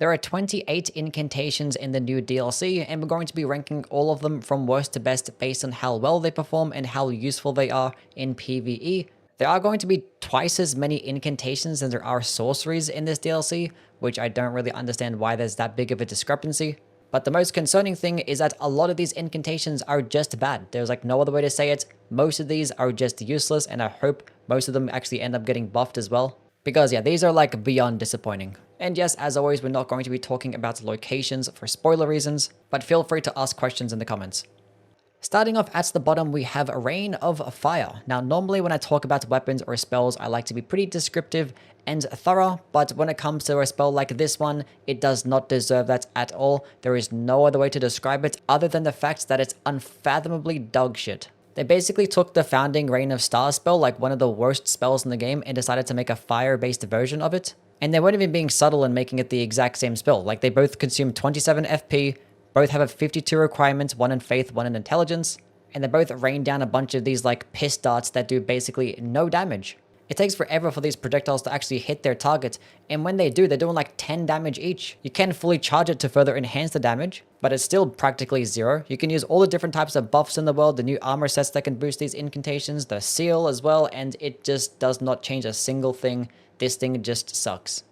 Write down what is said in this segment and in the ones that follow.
There are 28 incantations in the new DLC, and we're going to be ranking all of them from worst to best based on how well they perform and how useful they are in PvE. There are going to be twice as many incantations as there are sorceries in this DLC, which I don't really understand why there's that big of a discrepancy. But the most concerning thing is that a lot of these incantations are just bad. There's like no other way to say it. Most of these are just useless, and I hope most of them actually end up getting buffed as well. Because yeah, these are like beyond disappointing. And yes, as always, we're not going to be talking about locations for spoiler reasons, but feel free to ask questions in the comments. Starting off at the bottom, we have Rain of Fire. Now, normally when I talk about weapons or spells, I like to be pretty descriptive and thorough, but when it comes to a spell like this one, it does not deserve that at all. There is no other way to describe it other than the fact that it's unfathomably dog shit. They basically took the founding Rain of Stars spell, like one of the worst spells in the game, and decided to make a fire-based version of it. And they weren't even being subtle in making it the exact same spell. Like, they both consume 27 FP, both have a 52 requirement, one in Faith, one in Intelligence, and they both rain down a bunch of these like piss darts that do basically no damage. It takes forever for these projectiles to actually hit their target, and when they do, they're doing like 10 damage each. You can fully charge it to further enhance the damage, but it's still practically zero. You can use all the different types of buffs in the world, the new armor sets that can boost these incantations, the seal as well, and it just does not change a single thing. This thing just sucks.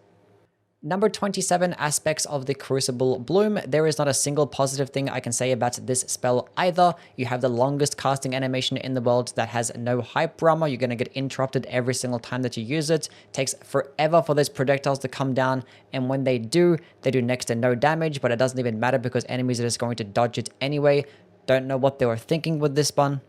Number 27, Aspects of the Crucible Bloom. There is not a single positive thing I can say about this spell either. You have the longest casting animation in the world that has no hyper armor. You're going to get interrupted every single time that you use it. It takes forever for those projectiles to come down, and when they do next to no damage, but it doesn't even matter because enemies are just going to dodge it anyway. Don't know what they were thinking with this one.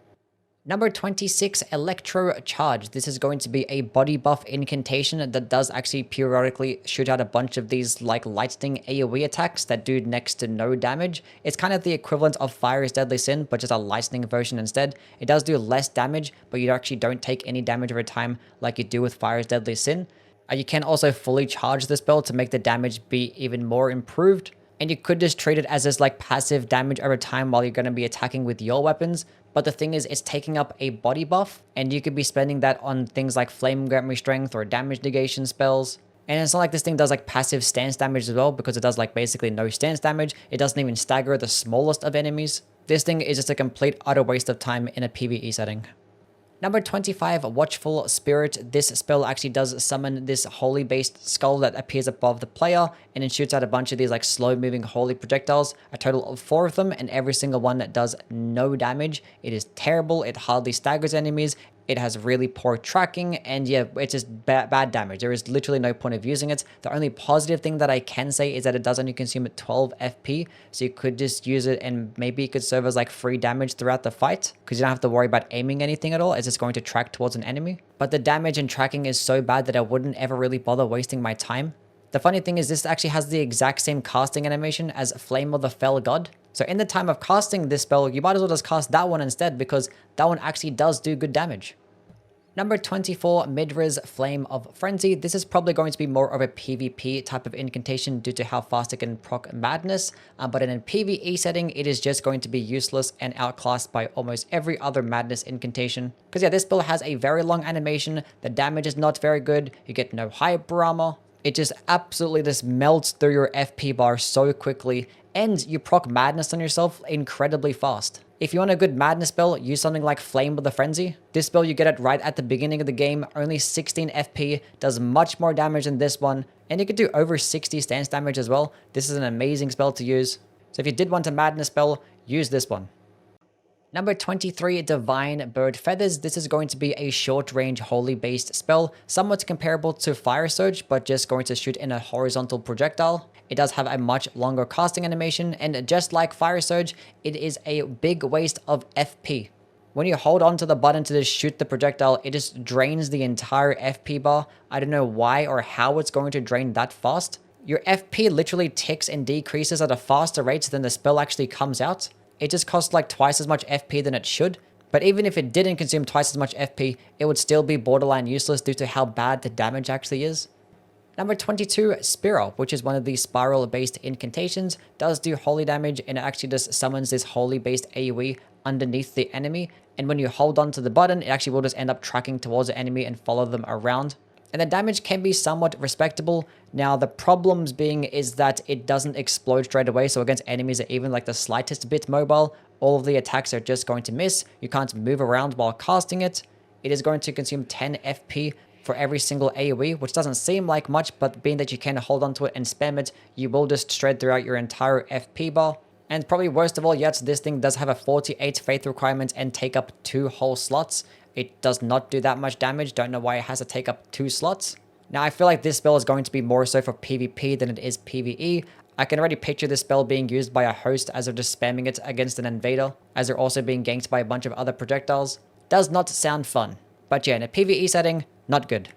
Number 26, Electrocharge. This is going to be a body buff incantation that does actually periodically shoot out a bunch of these like lightning AoE attacks that do next to no damage. It's kind of the equivalent of Fire's Deadly Sin, but just a lightning version instead. It does do less damage, but you actually don't take any damage over time like you do with Fire's Deadly Sin. You can also fully charge the spell to make the damage be even more improved. And you could just treat it as this like passive damage over time while you're going to be attacking with your weapons. But the thing is, it's taking up a body buff, and you could be spending that on things like Flame Grant Me Strength or damage negation spells. And it's not like this thing does like passive stance damage as well, because it does like basically no stance damage. It doesn't even stagger the smallest of enemies. This thing is just a complete utter waste of time in a PvE setting. Number 25, Watchful Spirit. This spell actually does summon this holy-based skull that appears above the player, and it shoots out a bunch of these like slow-moving holy projectiles, a total of 4 of them, and every single one does no damage. It is terrible, it hardly staggers enemies, it has really poor tracking, and yeah, it's just bad damage. There is literally no point of using it. The only positive thing that I can say is that it does only consume 12 FP, so you could just use it and maybe it could serve as like free damage throughout the fight, because you don't have to worry about aiming anything at all. It's just going to track towards an enemy. But the damage and tracking is so bad that I wouldn't ever really bother wasting my time. The funny thing is this actually has the exact same casting animation as Flame of the Fell God. So in the time of casting this spell, you might as well just cast that one instead, because that one actually does do good damage. Number 24, MIDRA'S Flame of Frenzy. This is probably going to be more of a PvP type of incantation due to how fast it can proc Madness, but in a PvE setting, it is just going to be useless and outclassed by almost every other Madness incantation. Because yeah, this spell has a very long animation, the damage is not very good, you get no hyper armor, it just absolutely just melts through your FP bar so quickly, and you proc Madness on yourself incredibly fast. If you want a good Madness spell, use something like Flame of the Frenzy. This spell, you get it right at the beginning of the game, only 16 FP, does much more damage than this one, and you could do over 60 stance damage as well. This is an amazing spell to use. So if you did want a Madness spell, use this one. Number 23, Divine Bird Feathers. This is going to be a short-range holy-based spell, somewhat comparable to Fire Surge, but just going to shoot in a horizontal projectile. It does have a much longer casting animation, and just like Fire Surge, it is a big waste of FP. When you hold onto the button to just shoot the projectile, it just drains the entire FP bar. I don't know why or how it's going to drain that fast. Your FP literally ticks and decreases at a faster rate than the spell actually comes out. It just costs like twice as much FP than it should. But even if it didn't consume twice as much FP, it would still be borderline useless due to how bad the damage actually is. Number 22, SPIRA, which is one of the spiral-based incantations, does do holy damage, and it actually just summons this holy-based AoE underneath the enemy. And when you hold on to the button, it actually will just end up tracking towards the enemy and follow them around. And the damage can be somewhat respectable. Now, the problems being is that it doesn't explode straight away, so against enemies that are even like the slightest bit mobile, all of the attacks are just going to miss. You can't move around while casting it. It is going to consume 10 FP for every single AoE, which doesn't seem like much, but being that you can hold onto it and spam it, you will just shred throughout your entire FP bar. And probably worst of all yet, this thing does have a 48 faith requirement and take up 2 whole slots. It does not do that much damage, don't know why it has to take up 2 slots. Now I feel like this spell is going to be more so for PvP than it is PvE. I can already picture this spell being used by a host as they're just spamming it against an invader, as they're also being ganked by a bunch of other projectiles. Does not sound fun. But yeah, in a PvE setting, not good.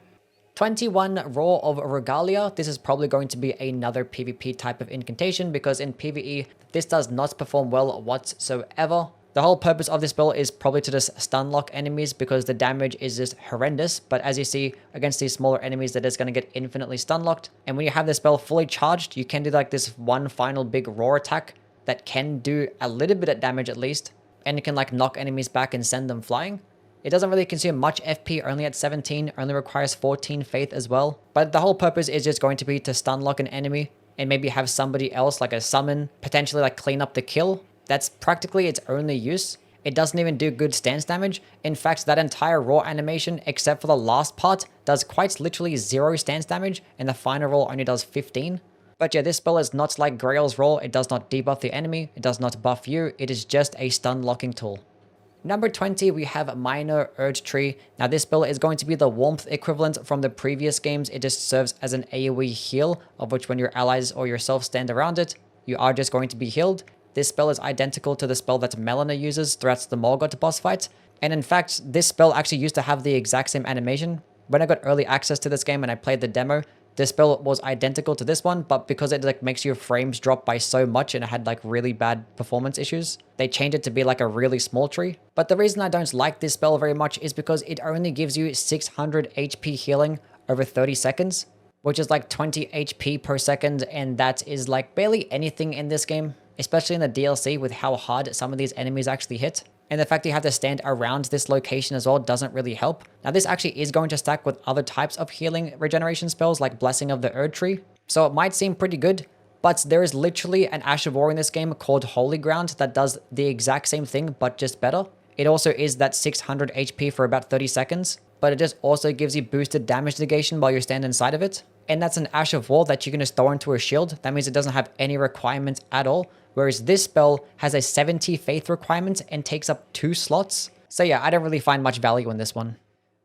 21 Roar of Rugalia. This is probably going to be another PvP type of incantation because in PvE, this does not perform well whatsoever. The whole purpose of this spell is probably to just stun lock enemies because the damage is just horrendous. But as you see, against these smaller enemies, that is going to get infinitely stun locked. And when you have this spell fully charged, you can do like this one final big roar attack that can do a little bit of damage at least. And it can like knock enemies back and send them flying. It doesn't really consume much FP, only at 17, only requires 14 faith as well. But the whole purpose is just going to be to stun lock an enemy and maybe have somebody else like a summon, potentially like clean up the kill. That's practically its only use. It doesn't even do good stance damage. In fact, that entire roar animation, except for the last part, does quite literally 0 stance damage, and the final roll only does 15. But yeah, this spell is not like Grail's roll. It does not debuff the enemy. It does not buff you. It is just a stun locking tool. Number 20, we have Minor Erdtree. Now this spell is going to be the warmth equivalent from the previous games. It just serves as an AoE heal, of which when your allies or yourself stand around it, you are just going to be healed. This spell is identical to the spell that Melina uses throughout the Morgoth boss fight. And in fact, this spell actually used to have the exact same animation. When I got early access to this game and I played the demo, this spell was identical to this one, but because it like makes your frames drop by so much and it had like really bad performance issues, they changed it to be like a really small tree. But the reason I don't like this spell very much is because it only gives you 600 HP healing over 30 seconds, which is like 20 HP per second, and that is like barely anything in this game, especially in the DLC with how hard some of these enemies actually hit. And the fact that you have to stand around this location as well doesn't really help. Now this actually is going to stack with other types of healing regeneration spells like Blessing of the Erdtree. So it might seem pretty good, but there is literally an Ash of War in this game called Holy Ground that does the exact same thing, but just better. It also is that 600 HP for about 30 seconds, but it just also gives you boosted damage negation while you're standing inside of it. And that's an Ash of War that you can just throw into a shield. That means it doesn't have any requirements at all. Whereas this spell has a 70 faith requirement and takes up 2 slots. So yeah, I don't really find much value in this one.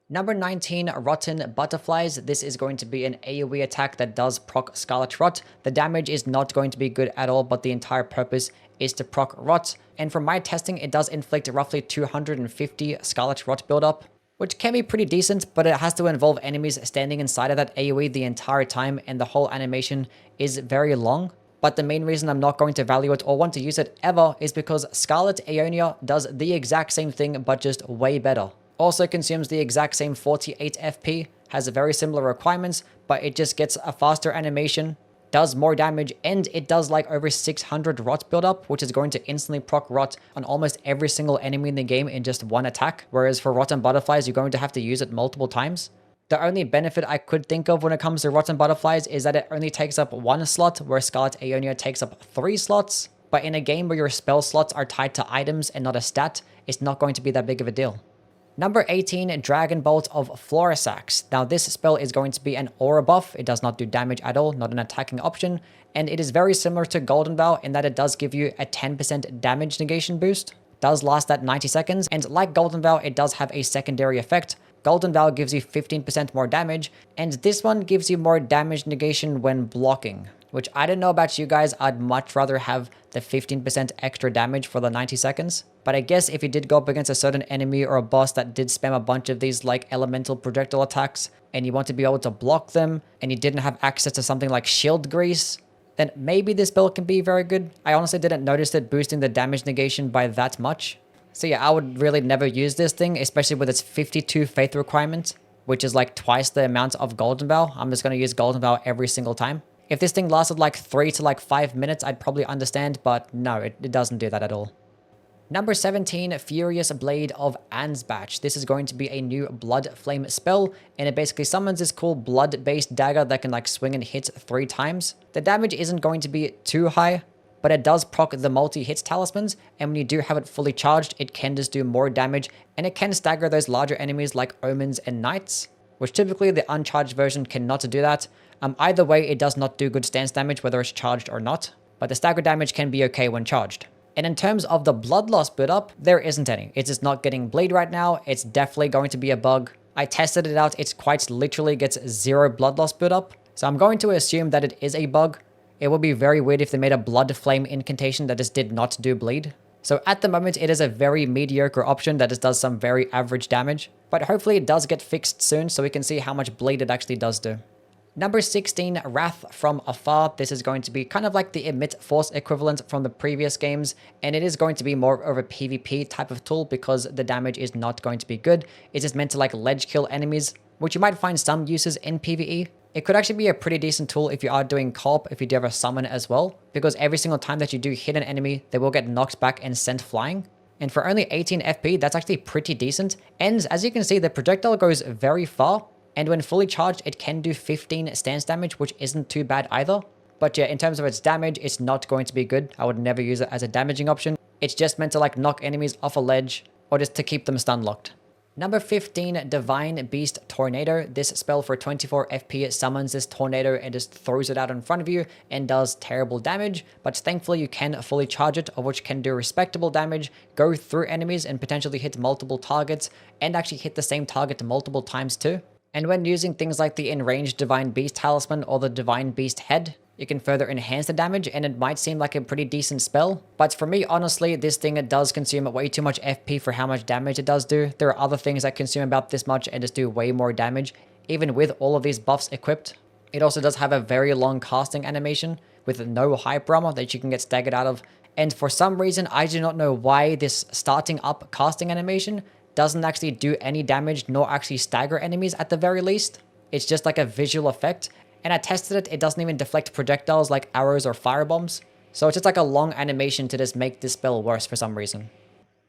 Number 19, Rotten Butterflies. This is going to be an AoE attack that does proc Scarlet Rot. The damage is not going to be good at all, but the entire purpose is to proc Rot. And from my testing, it does inflict roughly 250 Scarlet Rot buildup, which can be pretty decent, but it has to involve enemies standing inside of that AoE the entire time, and the whole animation is very long. But the main reason I'm not going to value it or want to use it ever is because Scarlet Aeonia does the exact same thing, but just way better. Also consumes the exact same 48 FP, has very similar requirements, but it just gets a faster animation, does more damage, and it does like over 600 Rot buildup, which is going to instantly proc Rot on almost every single enemy in the game in just one attack. Whereas for Rotten Butterflies, you're going to have to use it multiple times. The only benefit I could think of when it comes to Rotten Butterflies is that it only takes up 1 slot, where Scarlet Aeonia takes up 3 slots. But in a game where your spell slots are tied to items and not a stat, it's not going to be that big of a deal. Number 18, Dragonbolt of FLORISSAX. Now this spell is going to be an aura buff. It does not do damage at all, not an attacking option. And it is very similar to Golden Vow in that it does give you a 10% damage negation boost. Does last at 90 seconds. And like Golden Vow, it does have a secondary effect. Golden Vow gives you 15% more damage, and this one gives you more damage negation when blocking, which I don't know about you guys, I'd much rather have the 15% extra damage for the 90 seconds. But I guess if you did go up against a certain enemy or a boss that did spam a bunch of these like elemental projectile attacks, and you want to be able to block them, and you didn't have access to something like shield grease, then maybe this build can be very good. I honestly didn't notice it boosting the damage negation by that much. So yeah, I would really never use this thing, especially with its 52 faith requirement, which is like twice the amount of Golden Vow. I'm just going to use Golden Vow every single time. If this thing lasted like 3 to like 5 minutes, I'd probably understand, but no, it doesn't do that at all. Number 17, Furious Blade of ANSBACH. This is going to be a new Blood Flame spell, and it basically summons this cool blood-based dagger that can like swing and hit 3 times. The damage isn't going to be too high, but it does proc the multi-hits talismans, and when you do have it fully charged, it can just do more damage, and it can stagger those larger enemies like Omens and Knights, which typically the uncharged version cannot do that. Either way, it does not do good stance damage whether it's charged or not, but the stagger damage can be okay when charged. And in terms of the blood loss build up, there isn't any. It's just not getting bleed right now. It's definitely going to be a bug. I tested it out. It's quite literally gets 0 blood loss build up. So I'm going to assume that it is a bug. It would be very weird if they made a blood flame incantation that just did not do bleed. So at the moment, it is a very mediocre option that just does some very average damage. But hopefully it does get fixed soon so we can see how much bleed it actually does do. Number 16, Wrath from Afar. This is going to be kind of like the Emit Force equivalent from the previous games, and it is going to be more of a PvP type of tool because the damage is not going to be good. It is meant to like ledge kill enemies, which you might find some uses in PvE. It could actually be a pretty decent tool if you are doing co-op, if you do have a summon as well, because every single time that you do hit an enemy, they will get knocked back and sent flying. And for only 18 FP, that's actually pretty decent. And as you can see, the projectile goes very far. And when fully charged, it can do 15 stance damage, which isn't too bad either. But yeah, in terms of its damage, it's not going to be good. I would never use it as a damaging option. It's just meant to like knock enemies off a ledge or just to keep them stun locked. Number 15, Divine Beast Tornado. This spell for 24 FP summons this tornado and just throws it out in front of you and does terrible damage. But thankfully you can fully charge it, of which can do respectable damage, go through enemies and potentially hit multiple targets, and actually hit the same target multiple times too. And when using things like the Enraged Divine Beast Talisman or the Divine Beast Head, you can further enhance the damage, and it might seem like a pretty decent spell. But for me, honestly, this thing does consume way too much FP for how much damage it does do. There are other things that consume about this much and just do way more damage, even with all of these buffs equipped. It also does have a very long casting animation with no hyper armor that you can get staggered out of. And for some reason, I do not know why this starting up casting animation doesn't actually do any damage nor actually stagger enemies at the very least. It's just like a visual effect. And I tested it, it doesn't even deflect projectiles like arrows or firebombs. So it's just like a long animation to just make this spell worse for some reason.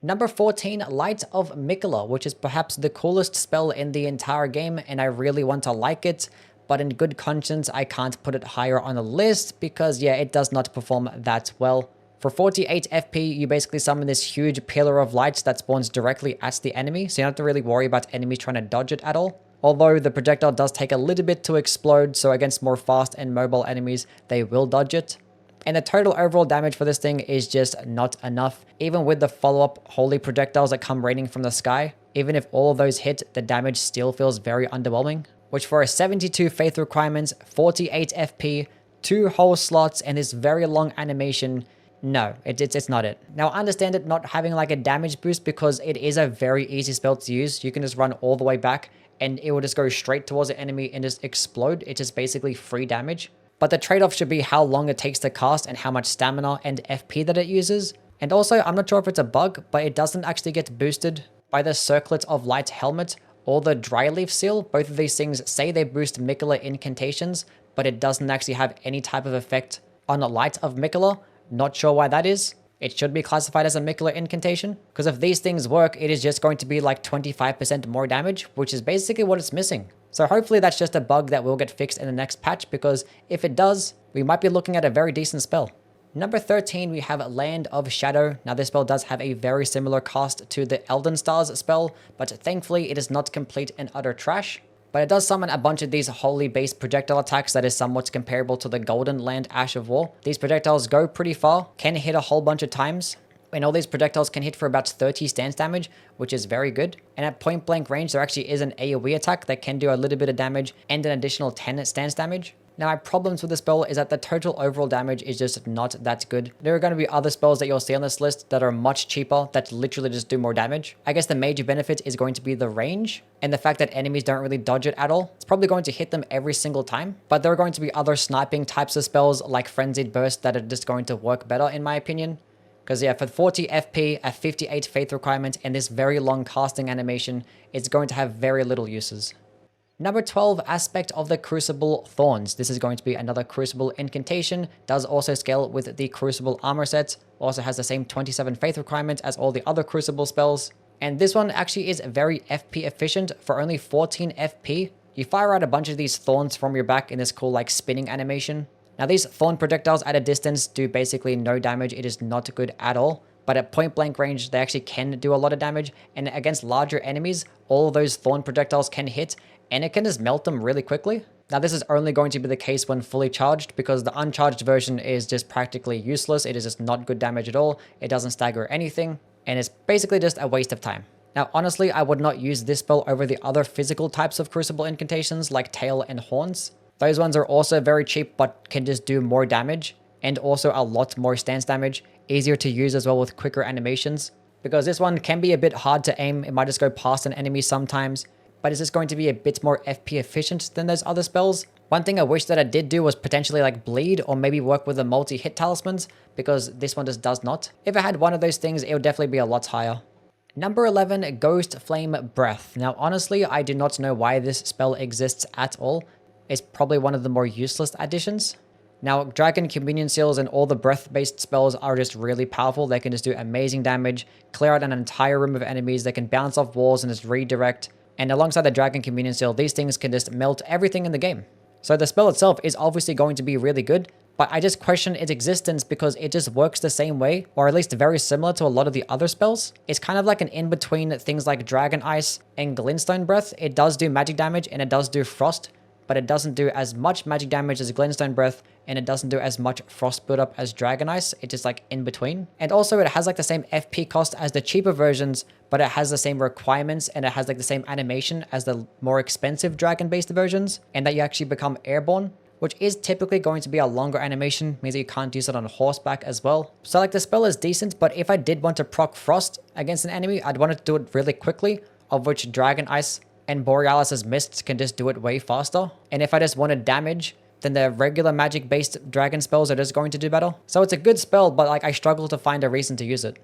Number 14, Light of MIQUELLA, which is perhaps the coolest spell in the entire game, and I really want to like it. But in good conscience, I can't put it higher on the list because yeah, it does not perform that well. For 48 FP, you basically summon this huge pillar of light that spawns directly at the enemy, so you don't have to really worry about enemies trying to dodge it at all. Although the projectile does take a little bit to explode, so against more fast and mobile enemies, they will dodge it. And the total overall damage for this thing is just not enough. Even with the follow-up holy projectiles that come raining from the sky, even if all of those hit, the damage still feels very underwhelming. Which for a 72 faith requirements, 48 FP, 2 whole slots, and this very long animation, no, it's not it. Now, I understand it not having like a damage boost because it is a very easy spell to use. You can just run all the way back and it will just go straight towards the enemy and just explode. It's just basically free damage. But the trade-off should be how long it takes to cast and how much stamina and FP that it uses. And also, I'm not sure if it's a bug, but it doesn't actually get boosted by the Circlet of Light helmet or the Dryleaf seal. Both of these things say they boost MIQUELLA incantations, but it doesn't actually have any type of effect on the Light of MIQUELLA. Not sure why that is. It should be classified as a MIQUELLA incantation, because if these things work, it is just going to be like 25% more damage, which is basically what it's missing. So hopefully that's just a bug that will get fixed in the next patch, because if it does, we might be looking at a very decent spell. Number 13, we have Land of Shadow. Now this spell does have a very similar cast to the Elden Stars spell, but thankfully it is not complete and utter trash. But it does summon a bunch of these holy-based projectile attacks that is somewhat comparable to the Golden Land Ash of War. These projectiles go pretty far, can hit a whole bunch of times, and all these projectiles can hit for about 30 stance damage, which is very good. And at point blank range, there actually is an AoE attack that can do a little bit of damage and an additional 10 stance damage. Now, my problems with the spell is that the total overall damage is just not that good. There are going to be other spells that you'll see on this list that are much cheaper, that literally just do more damage. I guess the major benefit is going to be the range and the fact that enemies don't really dodge it at all. It's probably going to hit them every single time, but there are going to be other sniping types of spells like Frenzied Burst that are just going to work better in my opinion. Because yeah, for 40 FP, a 58 faith requirement, and this very long casting animation, it's going to have very little uses. Number 12, aspect of the Crucible, Thorns. This is going to be another Crucible incantation, does also scale with the Crucible armor set, also has the same 27 faith requirement as all the other Crucible spells. And this one actually is very FP efficient. For only 14 FP, you fire out a bunch of these thorns from your back in this cool like spinning animation. Now these thorn projectiles at a distance do basically no damage. It is not good at all. But at point blank range, they actually can do a lot of damage. And against larger enemies, all those thorn projectiles can hit, and it can just melt them really quickly. Now this is only going to be the case when fully charged, because the uncharged version is just practically useless. It is just not good damage at all. It doesn't stagger anything, and it's basically just a waste of time. Now honestly, I would not use this spell over the other physical types of Crucible incantations like Tail and Horns. Those ones are also very cheap, but can just do more damage, and also a lot more stance damage. Easier to use as well with quicker animations, because this one can be a bit hard to aim. It might just go past an enemy sometimes, but it's just going to be a bit more FP efficient than those other spells. One thing I wish that I did do was potentially like bleed, or maybe work with the multi-hit talismans, because this one just does not. If I had one of those things, it would definitely be a lot higher. Number 11, Ghostflame Breath. Now honestly, I do not know why this spell exists at all. It's probably one of the more useless additions. Now, Dragon Communion Seals and all the breath-based spells are just really powerful. They can just do amazing damage, clear out an entire room of enemies, they can bounce off walls and just redirect. And alongside the Dragon Communion Seal, these things can just melt everything in the game. So the spell itself is obviously going to be really good, but I just question its existence because it just works the same way, or at least very similar to a lot of the other spells. It's kind of like an in-between things like Dragon Ice and Glintstone Breath. It does do magic damage and it does do frost, but it doesn't do as much magic damage as Glintstone Breath, and it doesn't do as much frost buildup as Dragon Ice. It's just like in between. And also it has like the same FP cost as the cheaper versions, but it has the same requirements and it has like the same animation as the more expensive dragon-based versions, and that you actually become airborne, which is typically going to be a longer animation, means that you can't use it on horseback as well. So like the spell is decent, but if I did want to proc frost against an enemy, I'd want to do it really quickly, of which Dragon Ice and Borealis' Mists can just do it way faster. And if I just wanted damage, then the regular magic-based dragon spells are just going to do better. So it's a good spell, but like I struggle to find a reason to use it.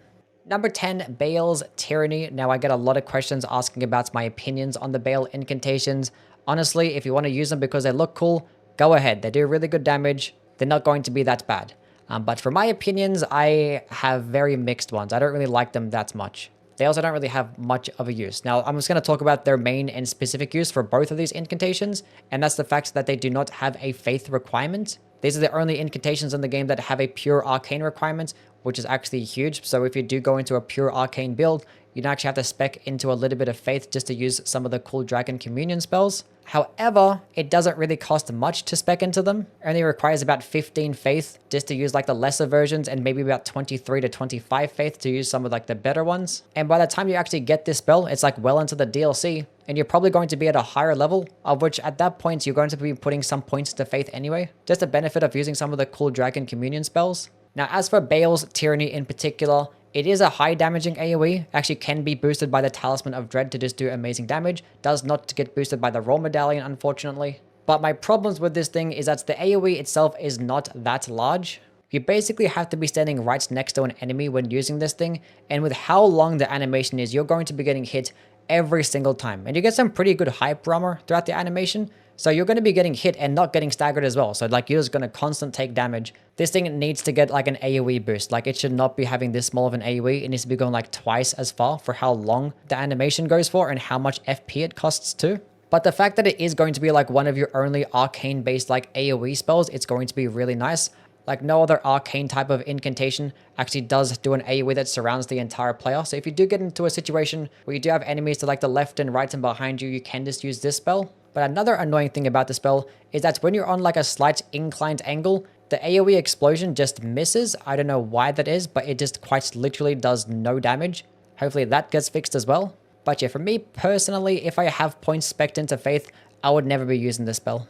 Number 10, BAYLE'S Tyranny. Now I get a lot of questions asking about my opinions on the BAYLE incantations. Honestly, if you want to use them because they look cool, go ahead. They do really good damage. They're not going to be that bad. But for my opinions, I have very mixed ones. I don't really like them that much. They also don't really have much of a use. Now, I'm just going to talk about their main and specific use for both of these incantations, and that's the fact that they do not have a faith requirement. These are the only incantations in the game that have a pure arcane requirement, which is actually huge. So if you do go into a pure arcane build, you don't actually have to spec into a little bit of faith just to use some of the cool Dragon Communion spells. However, it doesn't really cost much to spec into them. It only requires about 15 faith just to use like the lesser versions, and maybe about 23 to 25 faith to use some of like the better ones. And by the time you actually get this spell, it's like well into the DLC, and you're probably going to be at a higher level, of which at that point you're going to be putting some points to faith anyway. Just the benefit of using some of the cool Dragon Communion spells. Now as for BAYLE'S Tyranny in particular, it is a high damaging AoE, actually can be boosted by the Talisman of Dread to just do amazing damage, does not get boosted by the Raw Medallion unfortunately. But my problems with this thing is that the AoE itself is not that large. You basically have to be standing right next to an enemy when using this thing, and with how long the animation is, you're going to be getting hit every single time. And you get some pretty good hype armor throughout the animation, so you're going to be getting hit and not getting staggered as well. So like you're just going to constant take damage. This thing needs to get like an AoE boost. Like it should not be having this small of an AoE. It needs to be going like twice as far for how long the animation goes for and how much FP it costs too. But the fact that it is going to be like one of your only arcane based like AoE spells, it's going to be really nice. Like no other arcane type of incantation actually does do an AoE that surrounds the entire player. So if you do get into a situation where you do have enemies to like the left and right and behind you, you can just use this spell. But another annoying thing about the spell is that when you're on like a slight inclined angle, the AoE explosion just misses. I don't know why that is, but it just quite literally does no damage. Hopefully that gets fixed as well. But yeah, for me personally, if I have points spec'd into Faith, I would never be using this spell.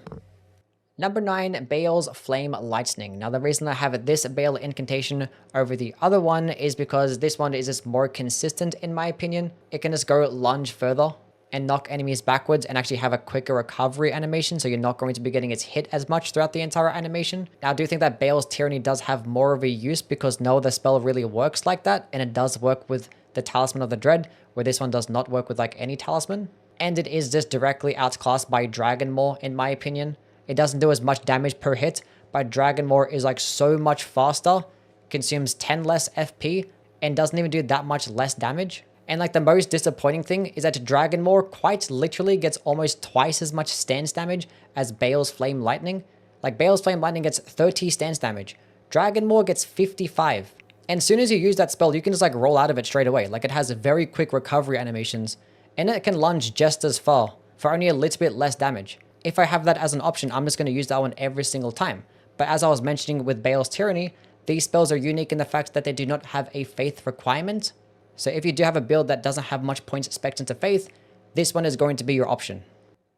Number 9, BAYLE'S Flame Lightning. Now the reason I have this BAYLE incantation over the other one is because this one is just more consistent in my opinion. It can just go lunge further and knock enemies backwards and actually have a quicker recovery animation, so you're not going to be getting its hit as much throughout the entire animation. Now I do think that BAYLE'S Tyranny does have more of a use because no other spell really works like that, and it does work with the Talisman of the Dread, where this one does not work with like any talisman. and it is just directly outclassed by Dragonmaw in my opinion. It doesn't do as much damage per hit, but Dragonmaw is like so much faster, consumes 10 less FP, and doesn't even do that much less damage. And like the most disappointing thing is that Dragonmaw quite literally gets almost twice as much stance damage as Bale's Flame Lightning. Like Bale's Flame Lightning gets 30 stance damage. Dragonmaw gets 55. And as soon as you use that spell, you can just like roll out of it straight away. Like it has very quick recovery animations, and it can lunge just as far for only a little bit less damage. If I have that as an option, I'm just going to use that one every single time. But as I was mentioning with Bale's Tyranny, these spells are unique in the fact that they do not have a faith requirement. So if you do have a build that doesn't have much points spec'd into faith, this one is going to be your option.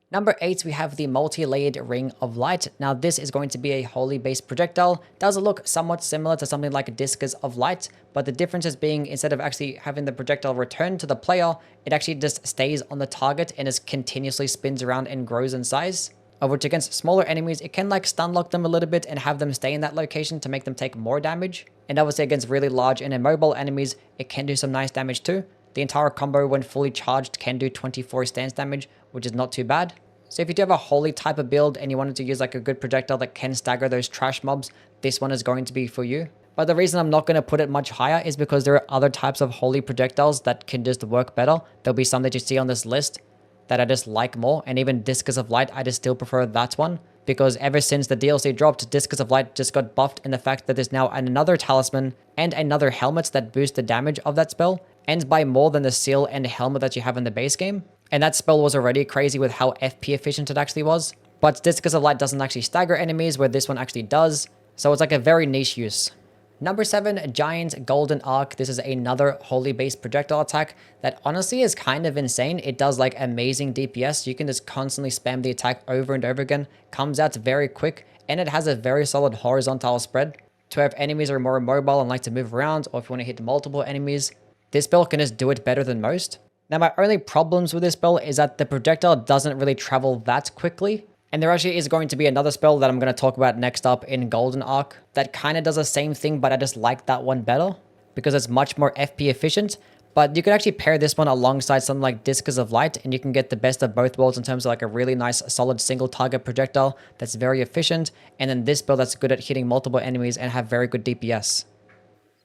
Number 8, we have the Multi-Layered Ring of Light. Now this is going to be a holy based projectile. Does look somewhat similar to something like a Discus of Light, but the difference is being instead of actually having the projectile return to the player, it actually just stays on the target and is continuously spins around and grows in size. Of which against smaller enemies, it can like stun lock them a little bit and have them stay in that location to make them take more damage. And obviously against really large and immobile enemies, it can do some nice damage too. The entire combo when fully charged can do 24 stance damage, which is not too bad. So if you do have a holy type of build and you wanted to use like a good projectile that can stagger those trash mobs, this one is going to be for you. But the reason I'm not going to put it much higher is because there are other types of holy projectiles that can just work better. There'll be some that you see on this list that I just like more, and even Discus of Light, I just still prefer that one, because ever since the DLC dropped, Discus of Light just got buffed in the fact that there's now another talisman and another helmet that boost the damage of that spell, and by more than the seal and helmet that you have in the base game. And that spell was already crazy with how FP efficient it actually was, but Discus of Light doesn't actually stagger enemies, where this one actually does, so it's like a very niche use. Number 7, Giant Golden Arc. This is another holy based projectile attack that honestly is kind of insane. It does like amazing DPS. You can just constantly spam the attack over and over again. Comes out very quick, and it has a very solid horizontal spread. To if enemies are more mobile and like to move around, or if you want to hit multiple enemies, this spell can just do it better than most. Now my only problems with this spell is that the projectile doesn't really travel that quickly. And there actually is going to be another spell that I'm going to talk about next up in Golden Arc that kind of does the same thing, but I just like that one better because it's much more FP efficient. But you could actually pair this one alongside something like Discus of Light, and you can get the best of both worlds in terms of like a really nice solid single target projectile that's very efficient, and then this spell that's good at hitting multiple enemies and have very good DPS.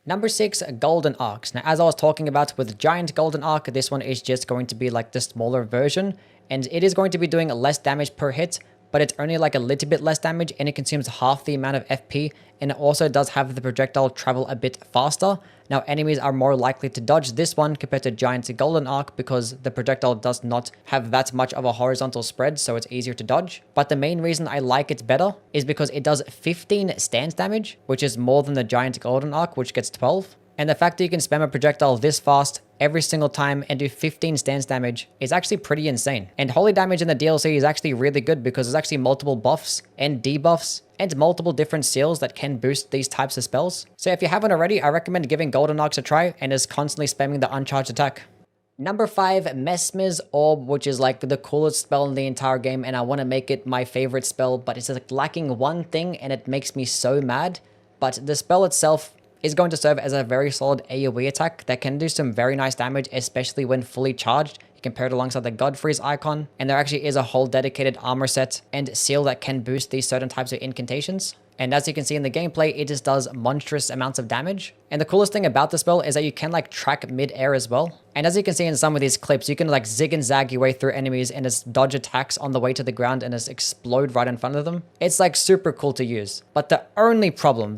Number 6, Golden Arcs. Now as I was talking about with Giant Golden Arc, this one is just going to be like the smaller version, and it is going to be doing less damage per hit, but it's only like a little bit less damage, and it consumes half the amount of FP, and it also does have the projectile travel a bit faster. Now enemies are more likely to dodge this one compared to Giant Golden Arc because the projectile does not have that much of a horizontal spread, so it's easier to dodge. But the main reason I like it better is because it does 15 stance damage, which is more than the Giant Golden Arc, which gets 12. And the fact that you can spam a projectile this fast every single time and do 15 stance damage is actually pretty insane. And holy damage in the DLC is actually really good because there's actually multiple buffs and debuffs and multiple different seals that can boost these types of spells. So if you haven't already, I recommend giving Golden Arcs a try and is constantly spamming the uncharged attack. Number 5, MESSMER'S Orb, which is like the coolest spell in the entire game, and I want to make it my favorite spell, but it's like lacking one thing and it makes me so mad. But the spell itself is going to serve as a very solid AoE attack that can do some very nice damage, especially when fully charged. You can pair it alongside the Godfrey's icon, and there actually is a whole dedicated armor set and seal that can boost these certain types of incantations. And as you can see in the gameplay, it just does monstrous amounts of damage. And the coolest thing about the spell is that you can like track mid-air as well. And as you can see in some of these clips, you can like zig and zag your way through enemies and just dodge attacks on the way to the ground and just explode right in front of them. It's like super cool to use. But the only problem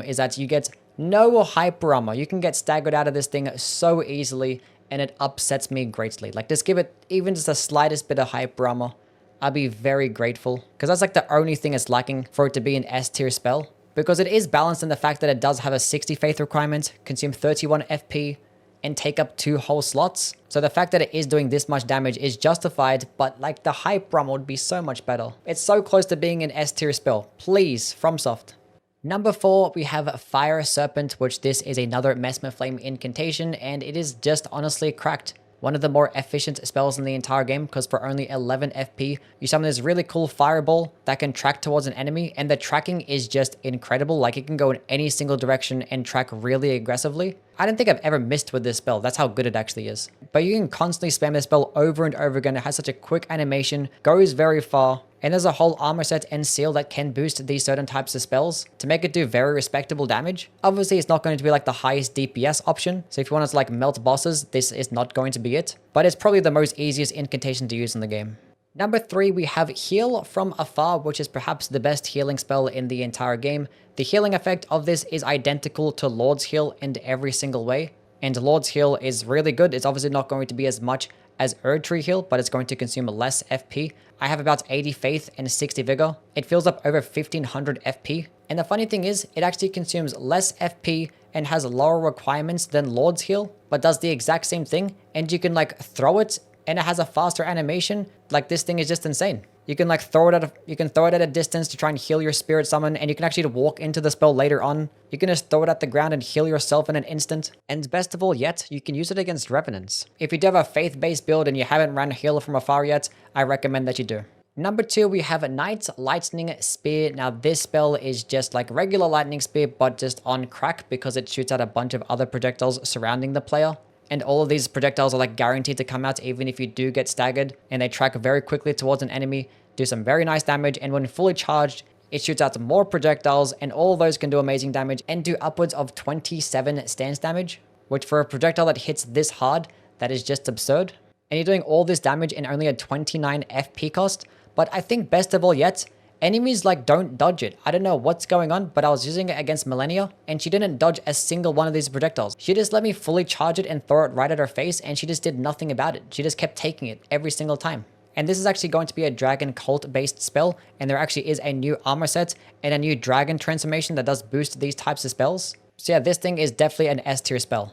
is that you get no hyper armor. You can get staggered out of this thing so easily, and it upsets me greatly. Like just give it even just the slightest bit of hyper armor. I'd be very grateful, because that's like the only thing it's lacking for it to be an S tier spell. Because it is balanced in the fact that it does have a 60 faith requirement, consume 31 FP, and take up 2 whole slots. So the fact that it is doing this much damage is justified, but like the hyper armor would be so much better. It's so close to being an S tier spell. Please, FromSoft. Number 4, we have Fire Serpent, which this is another Mesmer Flame incantation, and it is just honestly cracked. One of the more efficient spells in the entire game, because for only 11 FP, you summon this really cool fireball that can track towards an enemy, and the tracking is just incredible. Like it can go in any single direction and track really aggressively. I don't think I've ever missed with this spell. That's how good it actually is. But you can constantly spam this spell over and over again. It has such a quick animation, goes very far, and there's a whole armor set and seal that can boost these certain types of spells to make it do very respectable damage. Obviously, it's not going to be like the highest DPS option. So if you want to like melt bosses, this is not going to be it. But it's probably the most easiest incantation to use in the game. Number 3, we have Heal from Afar, which is perhaps the best healing spell in the entire game. The healing effect of this is identical to Lord's Heal in every single way. And Lord's Heal is really good. It's obviously not going to be as much as Erdtree Heal, but it's going to consume less FP. I have about 80 Faith and 60 Vigor. It fills up over 1500 FP. And the funny thing is, it actually consumes less FP and has lower requirements than Lord's Heal, but does the exact same thing. And you can like throw it, and it has a faster animation. Like, this thing is just insane. You can like throw it at a distance to try and heal your spirit summon, and you can actually walk into the spell later on. You can just throw it at the ground and heal yourself in an instant. And best of all yet, you can use it against revenants. If you do have a faith-based build and you haven't ran Heal from Afar yet, I recommend that you do. Number 2, we have Knight's Lightning Spear. Now this spell is just like regular Lightning Spear, but just on crack because it shoots out a bunch of other projectiles surrounding the player. And all of these projectiles are like guaranteed to come out even if you do get staggered, and they track very quickly towards an enemy, do some very nice damage, and when fully charged, it shoots out more projectiles, and all of those can do amazing damage and do upwards of 27 stance damage, which for a projectile that hits this hard, that is just absurd. And you're doing all this damage in only a 29 FP cost, but I think best of all yet, enemies like don't dodge it. I don't know what's going on, but I was using it against Millennia and she didn't dodge a single one of these projectiles. She just let me fully charge it and throw it right at her face, and she just did nothing about it. She just kept taking it every single time. And this is actually going to be a dragon cult based spell, and there actually is a new armor set and a new dragon transformation that does boost these types of spells. So yeah, this thing is definitely an S tier spell.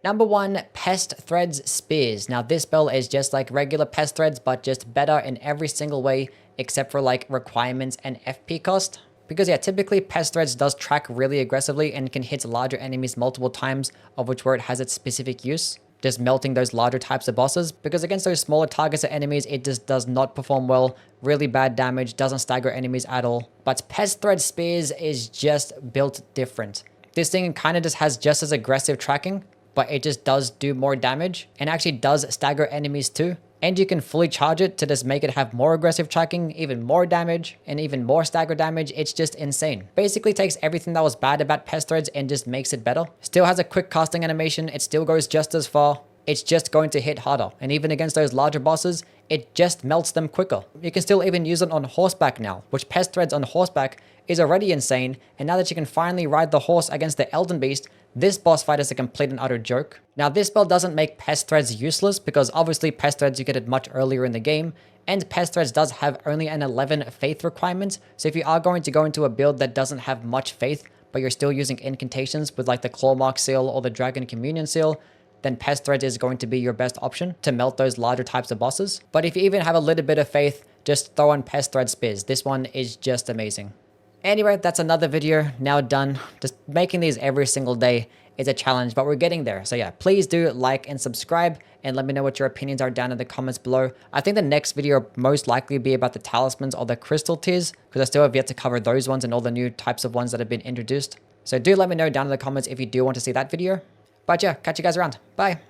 Number 1, PEST-THREAD's Spears. Now this spell is just like regular PEST-THREADS, but just better in every single way except for like requirements and FP cost. Because yeah, typically PEST-THREADS does track really aggressively and can hit larger enemies multiple times, of which where it has its specific use. Just melting those larger types of bosses, because against those smaller targets or enemies, it just does not perform well. Really bad damage, doesn't stagger enemies at all. But PEST-THREAD Spears is just built different. This thing kind of just has just as aggressive tracking, but it just does do more damage and actually does stagger enemies too. And you can fully charge it to just make it have more aggressive tracking, even more damage, and even more stagger damage. It's just insane. Basically takes everything that was bad about PEST-THREADS and just makes it better. Still has a quick casting animation. It still goes just as far. It's just going to hit harder. And even against those larger bosses, it just melts them quicker. You can still even use it on horseback now, which PEST-THREADS on horseback is already insane. And now that you can finally ride the horse against the Elden Beast, this boss fight is a complete and utter joke. Now this spell doesn't make PEST-THREADS useless, because obviously PEST-THREADS you get it much earlier in the game, and PEST-THREADS does have only an 11 faith requirement. So if you are going to go into a build that doesn't have much faith, but you're still using incantations with like the Clawmark seal or the Dragon Communion seal, then PEST-THREADS is going to be your best option to melt those larger types of bosses. But if you even have a little bit of faith, just throw on PEST-THREAD Spears. This one is just amazing. Anyway, that's another video now done. Just making these every single day is a challenge, but we're getting there. So yeah, please do like and subscribe, and let me know what your opinions are down in the comments below. I think the next video will most likely be about the talismans or the crystal tiers, because I still have yet to cover those ones and all the new types of ones that have been introduced. So do let me know down in the comments if you do want to see that video. But yeah, catch you guys around. Bye.